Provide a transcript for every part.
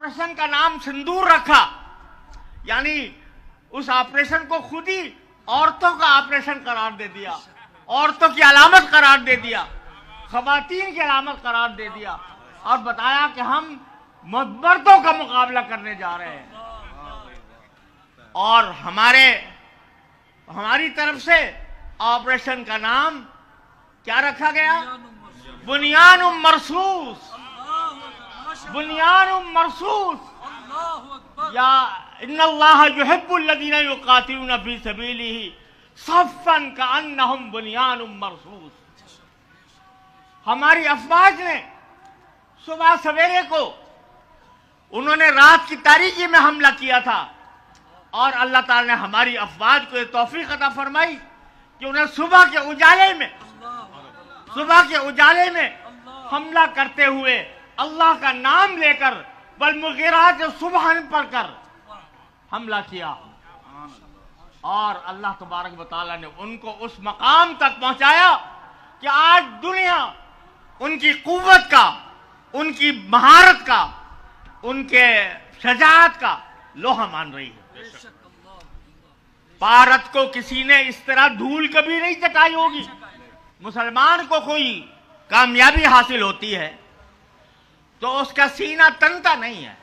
Operation का नाम सिंदूर रखा, यानी उस ऑपरेशन को खुद ही औरतों का ऑपरेशन करार दे दिया, औरतों की अलामत करार दे दिया, खवातीन की अलामत करार दे दिया और बताया कि हम मर्दों का मुकाबला करने जा रहे हैं। और हमारी तरफ से ऑपरेशन का नाम क्या रखा गया? बुनियानुम मरसूस, बुनियानुम मरसूस, या इन्नल्लाह युहिब्बुल लदीना युकातिलूना फी सबीलिही सफ़्फ़न कअन्नहुम बुनियानुम मरसूस। हमारी अफवाज ने सुबह सवेरे को उन्होंने रात की तारीकी में हमला किया था और अल्लाह ताला ने हमारी अफवाज को ये तौफीक अता फरमाई कि उन्हें सुबह के उजाले में हमला करते हुए अल्लाह का नाम लेकर वल्मुग़ीरात सुबहन पढ़कर हमला किया और अल्लाह तबारक व तआला ने उनको उस मकाम तक पहुंचाया कि आज दुनिया उनकी कुव्वत का, उनकी महारत का, उनके शजाअत का लोहा मान रही है। भारत को किसी ने इस तरह धूल कभी नहीं चटाई होगी। मुसलमान को कोई कामयाबी हासिल होती है तो उसका सीना तनता नहीं है,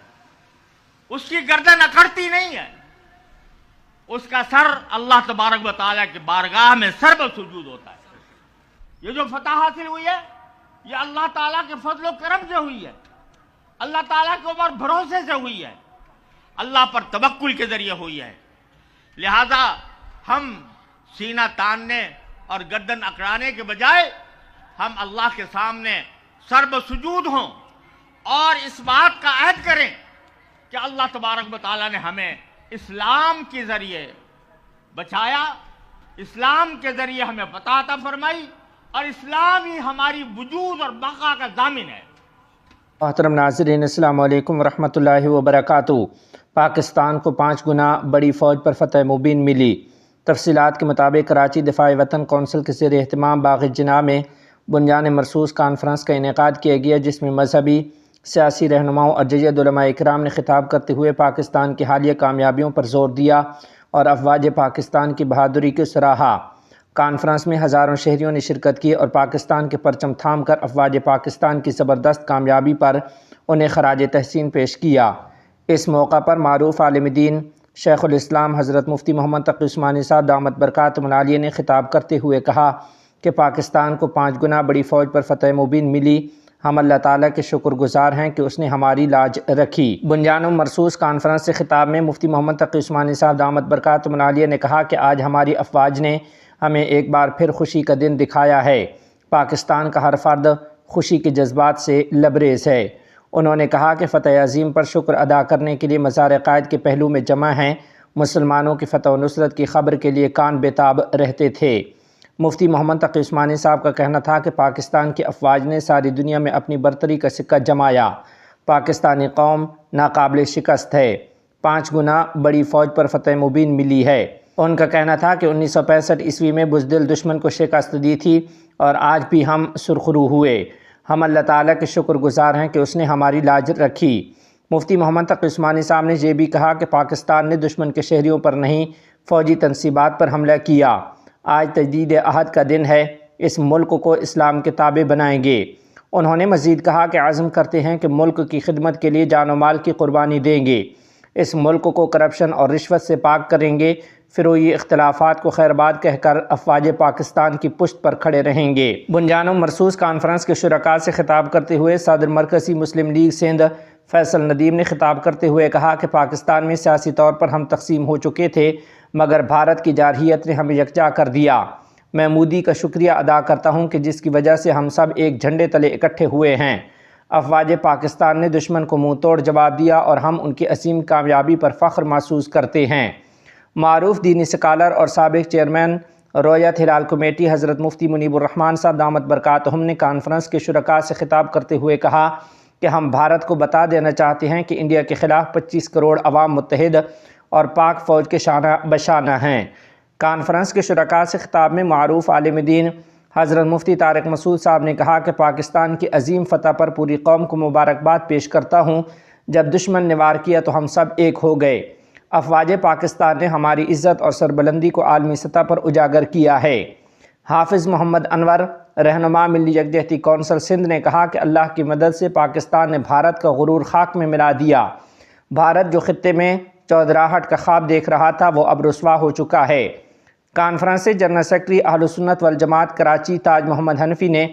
उसकी गर्दन अकड़ती नहीं है, उसका सर अल्लाह तबारक व तआला की बारगाह में सर्व सुजूद होता है। ये जो फतह हासिल हुई है ये अल्लाह ताला के फजल व करम से हुई है, अल्लाह ताला के ऊपर भरोसे से हुई है, अल्लाह पर तवक्कुल के जरिए हुई है। लिहाजा हम सीना तानने और गर्दन अकड़ाने के बजाय हम अल्लाह के सामने सर्व सुजूद हों और इस बात का अहद करें कि अल्लाह तबारक व तआला ने हमें इस्लाम के जरिए बचाया, इस्लाम के जरिए हमें फतह अता फरमाई और इस्लाम ही हमारी वजूद और बका का जामिन है। मोहतरम नाज़रीन, अस्सलामु अलैकुम वरहमतुल्लाहि वबरकातुहू। पाकिस्तान को 5 गुना बड़ी फ़ौज पर फ़तह मुबीन मिली। तफसीलात के मुताबिक कराची दिफ़ाई वतन कौंसिल के ज़ेर एहतमाम बाग़ जिना में बुनियान मरसूस कॉन्फ्रेंस का इनेकाद किया गया, जिसमें मजहबी सियासी रहनुमाओं और जय्यद उलमा इकराम ने खिताब करते हुए पाकिस्तान की हालिया कामयाबियों पर ज़ोर दिया और अफ़वाज पाकिस्तान की बहादुरी को सराहा। कॉन्फ्रेंस में हज़ारों शहरियों ने शिरकत की और पाकिस्तान के परचम थाम कर अफ़वाज पाकिस्तान की ज़बरदस्त कामयाबी पर उन्हें खराज तहसीन पेश किया। इस मौका पर मारूफ़ आलिम दीन शेखुल इस्लाम हज़रत मुफ्ती मोहम्मद तक़ी उस्मानी साहब दामत बरकातुहुल आलिया ने खिताब करते हुए कहा कि पाकिस्तान को 5 गुना बड़ी फ़ौज पर फ़तह मुबीन मिली। हम अल्लाह ताला के शुक्रगुज़ार हैं कि उसने हमारी लाज रखी। बुनियान मरसूस कॉन्फ्रेंस से खिताब में मुफ्ती मोहम्मद तक़ी उस्मानी साहब दामत बरकातुहुल आलिया ने कहा कि आज हमारी अफवाज ने हमें एक बार फिर खुशी का दिन दिखाया है। पाकिस्तान का हर फर्द खुशी के जज्बात से लबरेज़ है। उन्होंने कहा कि फ़तह अज़ीम पर शुक्र अदा करने के लिए मज़ार क़ायद के पहलू में जमा हैं। मुसलमानों की फ़तह व नुसरत की खबर के लिए कान बेताब रहते थे। मुफ्ती मोहम्मद तक़ी उस्मानी साहब का कहना था कि पाकिस्तान की अफवाज ने सारी दुनिया में अपनी बरतरी का सिक्का जमाया। पाकिस्तानी कौम नाकाबिल शिकस्त है। 5 गुना बड़ी फ़ौज पर फ़तह मुबीन मिली है। उनका कहना था कि 1965 ईस्वी में बुज़दिल दुश्मन को शिकस्त दी थी और आज भी हम सुरखरू हुए। हम अल्लाह ताला के शुक्रगुज़ार हैं कि उसने हमारी लाज रखी। मुफ्ती मोहम्मद तक़ी उस्मानी साहब ने यह भी कहा कि पाकिस्तान ने दुश्मन के शहरियों पर नहीं, फ़ौजी तनसीबात पर हमला किया। आज तजदीद अहद का दिन है, इस मुल्क को इस्लाम के ताबे बनाएंगे। उन्होंने मज़ीद कहा कि आज़म करते हैं कि मुल्क की खिदमत के लिए जान व माल की कुर्बानी देंगे, इस मुल्क को करप्शन और रिश्वत से पाक करेंगे, फ़िरोई इख्तलाफात को खैरबाद कहकर अफ़वाज पाकिस्तान की पुश्त पर खड़े रहेंगे। बुनियान मरसूस कॉन्फ्रेंस के शुरका से खिताब करते हुए सदर मरकज़ी मुस्लिम लीग सिंध फैसल नदीम ने खिताब करते हुए कहा कि पाकिस्तान में सियासी तौर पर हम तकसीम हो चुके थे, मगर भारत की जारहियत ने हमें यकजा कर दिया। मैं मोदी का शुक्रिया अदा करता हूँ कि जिसकी वजह से हम सब एक झंडे तले इकट्ठे हुए हैं। अफ़वाज पाकिस्तान ने दुश्मन को मुँह तोड़ जवाब दिया और हम उनकी असीम कामयाबी पर फ़ख्र महसूस करते हैं। मारूफ दीनी स्कॉलर और साबिक़ चेयरमैन रोयत हिलाल कमेटी हज़रत मुफ्ती मुनीबुर रहमान साहब दामत बरकातुहुम ने कॉन्फ्रेंस के शुरका से खिताब करते हुए कहा कि हम भारत को बता देना चाहते हैं कि इंडिया के ख़िलाफ़ 25 करोड़ अवाम मुत्तहिद और पाक फ़ौज के शाना बशाना हैं। कॉन्फ्रेंस के शुरका से खिताब में मारूफ आलिम दीन हज़रत मुफ्ती तारिक मसूद साहब ने कहा कि पाकिस्तान की अजीम फ़तह पर पूरी कौम को मुबारकबाद पेश करता हूँ, جب دشمن نے وار کیا تو ہم سب ایک ہو گئے۔ افواج پاکستان نے ہماری عزت اور سربلندی کو عالمی سطح پر اجاگر کیا ہے۔ حافظ محمد انور، رہنما ملی یکجہتی کونسل سندھ نے کہا کہ اللہ کی مدد سے پاکستان نے بھارت کا غرور خاک میں ملا دیا۔ بھارت جو خطے میں چودراہٹ کا خواب دیکھ رہا تھا وہ اب رسوا ہو چکا ہے۔ کانفرنس سے جنرل سیکرٹری اہل سنت والجماعت کراچی تاج محمد حنفی نے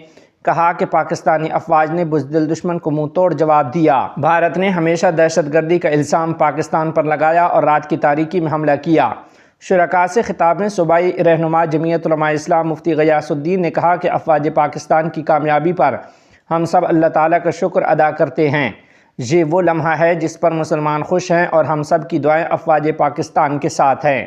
کہا کہ پاکستانی افواج نے بزدل دشمن کو منہ توڑ جواب دیا۔ بھارت نے ہمیشہ دہشت گردی کا الزام پاکستان پر لگایا اور رات کی تاریکی میں حملہ کیا۔ شرکاء سے خطاب میں صوبائی رہنما جمعیت علماء اسلام مفتی غیاث الدین نے کہا کہ افواج پاکستان کی کامیابی پر ہم سب اللہ تعالیٰ کا شکر ادا کرتے ہیں۔ یہ وہ لمحہ ہے جس پر مسلمان خوش ہیں اور ہم سب کی دعائیں افواج پاکستان کے ساتھ ہیں۔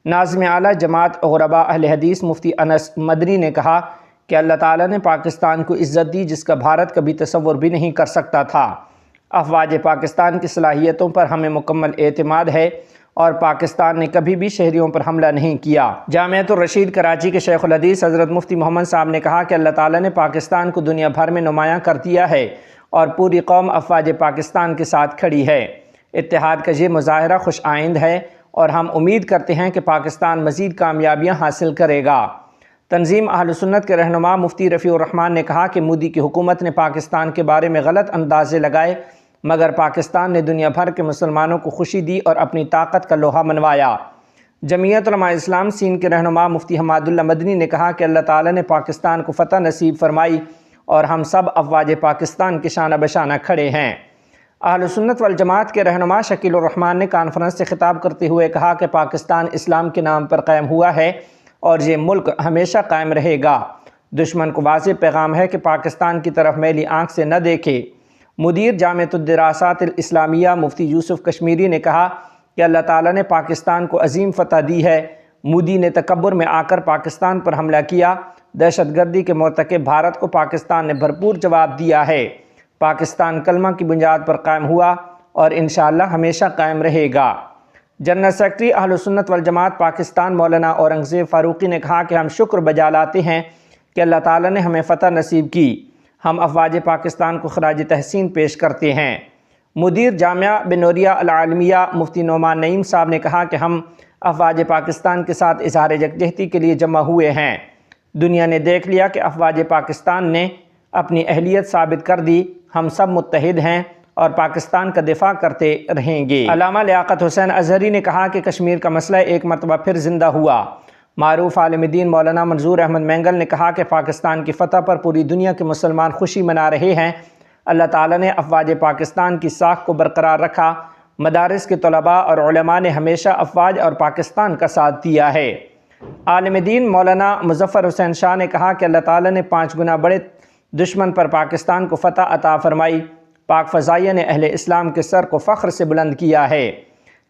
ناظم اعلیٰ جماعت غرباء اہل حدیث مفتی انس مدنی نے کہا کہ اللہ تعالیٰ نے پاکستان کو عزت دی جس کا بھارت کبھی تصور بھی نہیں کر سکتا تھا۔ افواج پاکستان کی صلاحیتوں پر ہمیں مکمل اعتماد ہے اور پاکستان نے کبھی بھی شہریوں پر حملہ نہیں کیا۔ جامعۃ الرشید کراچی کے شیخ الحدیث حضرت مفتی محمد صاحب نے کہا کہ اللہ تعالیٰ نے پاکستان کو دنیا بھر میں نمایاں کر دیا ہے اور پوری قوم افواج پاکستان کے ساتھ کھڑی ہے۔ اتحاد کا یہ مظاہرہ خوش آئند ہے اور ہم امید کرتے ہیں کہ پاکستان مزید کامیابیاں حاصل کرے گا۔ تنظیم اہل سنت کے رہنما مفتی رفیع الرحمان نے کہا کہ مودی کی حکومت نے پاکستان کے بارے میں غلط اندازے لگائے مگر پاکستان نے دنیا بھر کے مسلمانوں کو خوشی دی اور اپنی طاقت کا لوہا منوایا۔ جمعیت علماء اسلام سندھ کے رہنما مفتی حماد اللہ مدنی نے کہا کہ اللہ تعالیٰ نے پاکستان کو فتح نصیب فرمائی اور ہم سب افواج پاکستان کے شانہ بشانہ کھڑے ہیں۔ اہل سنت والجماعت کے رہنما شکیل الرحمان نے کانفرنس سے خطاب کرتے ہوئے کہا کہ پاکستان اسلام کے نام پر قائم ہوا ہے اور یہ ملک ہمیشہ قائم رہے گا۔ دشمن کو واضح پیغام ہے کہ پاکستان کی طرف میلی آنکھ سے نہ دیکھے۔ مدیر جامعۃ الدراسات الاسلامیہ مفتی یوسف کشمیری نے کہا کہ اللہ تعالیٰ نے پاکستان کو عظیم فتح دی ہے۔ مودی نے تکبر میں آ کر پاکستان پر حملہ کیا۔ دہشت گردی کے مرتکب بھارت کو پاکستان نے بھرپور جواب دیا ہے۔ پاکستان کلمہ کی بنیاد پر قائم ہوا اور انشاءاللہ ہمیشہ قائم رہے گا۔ جنرل سیکرٹری اہل سنت والجماعت پاکستان مولانا اورنگزیب فاروقی نے کہا کہ ہم شکر بجا لاتے ہیں کہ اللہ تعالیٰ نے ہمیں فتح نصیب کی۔ ہم افواج پاکستان کو خراج تحسین پیش کرتے ہیں۔ مدیر جامعہ بنوریہ العالمیہ مفتی نعمان نعیم صاحب نے کہا کہ ہم افواج پاکستان کے ساتھ اظہار یکجہتی کے لیے جمع ہوئے ہیں۔ دنیا نے دیکھ لیا کہ افواج پاکستان نے اپنی اہلیت ثابت کر دی۔ ہم سب متحد ہیں اور پاکستان کا دفاع کرتے رہیں گے۔ علامہ لیاقت حسین اظہری نے کہا کہ کشمیر کا مسئلہ ایک مرتبہ پھر زندہ ہوا۔ معروف عالم دین مولانا منظور احمد مینگل نے کہا کہ پاکستان کی فتح پر پوری دنیا کے مسلمان خوشی منا رہے ہیں۔ اللہ تعالیٰ نے افواج پاکستان کی ساکھ کو برقرار رکھا۔ مدارس کے طلباء اور علماء نے ہمیشہ افواج اور پاکستان کا ساتھ دیا ہے۔ عالم دین مولانا مظفر حسین شاہ نے کہا کہ اللہ تعالیٰ نے 5 گنا بڑے دشمن پر پاکستان کو فتح عطا فرمائی۔ پاک فضائیہ نے اہل اسلام کے سر کو فخر سے بلند کیا ہے۔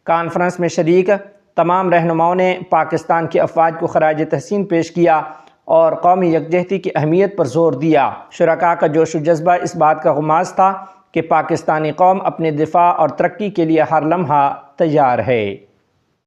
کانفرنس میں شریک تمام رہنماؤں نے پاکستان کی افواج کو خراج تحسین پیش کیا اور قومی یکجہتی کی اہمیت پر زور دیا۔ شرکاء کا جوش و جذبہ اس بات کا غماز تھا کہ پاکستانی قوم اپنے دفاع اور ترقی کے لیے ہر لمحہ تیار ہے۔